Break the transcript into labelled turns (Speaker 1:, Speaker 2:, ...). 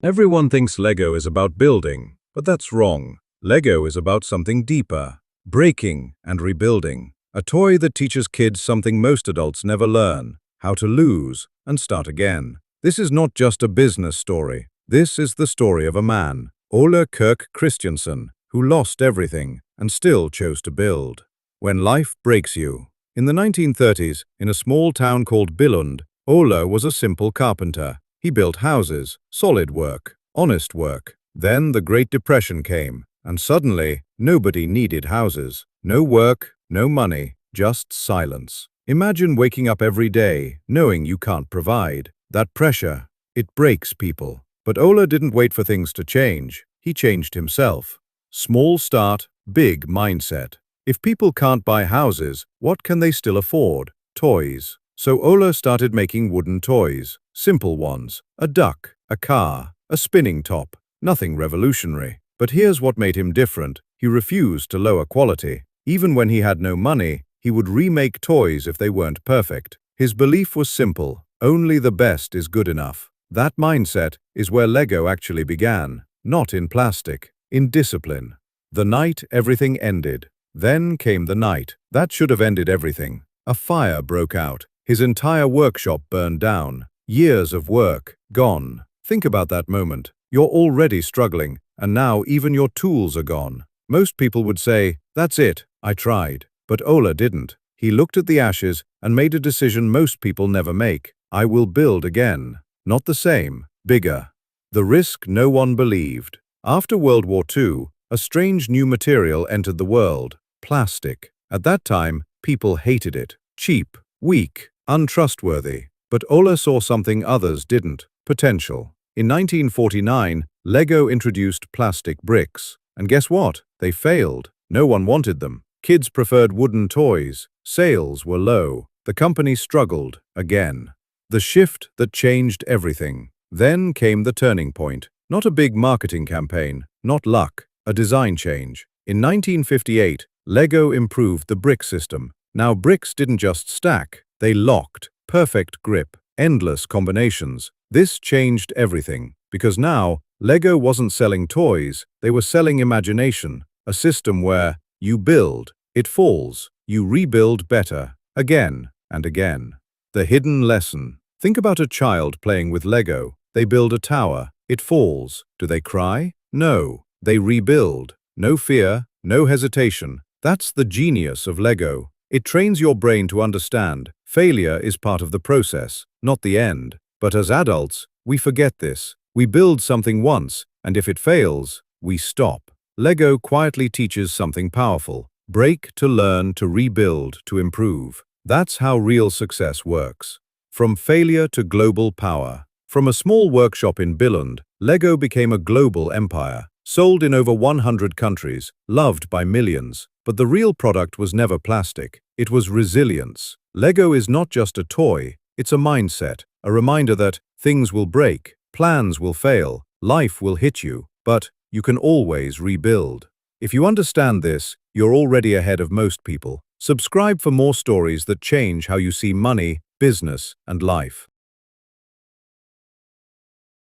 Speaker 1: Everyone thinks Lego is about building, but that's wrong. Lego is about something deeper, breaking and rebuilding. A toy that teaches kids something most adults never learn: how to lose and start again. This is not just a business story. This is the story of a man, Ole Kirk Christiansen, who lost everything and still chose to build. When life breaks you. In the 1930s, in a small town called Billund, Ole was a simple carpenter. He built houses, solid work, honest work. Then the Great Depression came, and suddenly nobody needed houses. No work, no money, just silence. Imagine waking up every day knowing you can't provide. That pressure, it breaks people. But Ole didn't wait for things to change. He changed himself. Small start, big mindset. If people can't buy houses, what can they still afford? Toys. So Ole started making wooden toys. Simple ones. A duck, a car, a spinning top. Nothing revolutionary. But here's what made him different. He refused to lower quality. Even when he had no money, he would remake toys if they weren't perfect. His belief was simple. Only the best is good enough. That mindset is where Lego actually began. Not in plastic, in discipline. The night everything ended. Then came the night. That should have ended everything. A fire broke out. His entire workshop burned down. Years of work, gone. Think about that moment. You're already struggling, and now even your tools are gone. Most people would say, "That's it, I tried." But Ole didn't. He looked at the ashes and made a decision most people never make. I will build again. Not the same, bigger. The risk no one believed. After World War II, a strange new material entered the world: plastic. At that time, people hated it. Cheap, weak, untrustworthy. But Ole saw something others didn't: potential. In 1949, Lego introduced plastic bricks. And guess what? They failed. No one wanted them. Kids preferred wooden toys. Sales were low. The company struggled again. The shift that changed everything. Then came the turning point. Not a big marketing campaign, not luck, a design change. In 1958, Lego improved the brick system. Now bricks didn't just stack, they locked. Perfect grip, endless combinations. This changed everything, because now Lego wasn't selling toys, they were selling imagination. A system where you build, it falls, you rebuild better, again and again. The hidden lesson. Think about a child playing with Lego. They build a tower, it falls. Do they cry? No, they rebuild. No fear, no hesitation. That's the genius of Lego. It trains your brain to understand failure is part of the process, not the end. But as adults, we forget this. We build something once, and if it fails, we stop. Lego quietly teaches something powerful. Break to learn, to rebuild, to improve. That's how real success works. From failure to global power. From a small workshop in Billund, Lego became a global empire, sold in over 100 countries, loved by millions. But the real product was never plastic. It was resilience. Lego is not just a toy, it's a mindset, a reminder that things will break, plans will fail, life will hit you, but you can always rebuild. If you understand this, you're already ahead of most people. Subscribe for more stories that change how you see money, business, and life.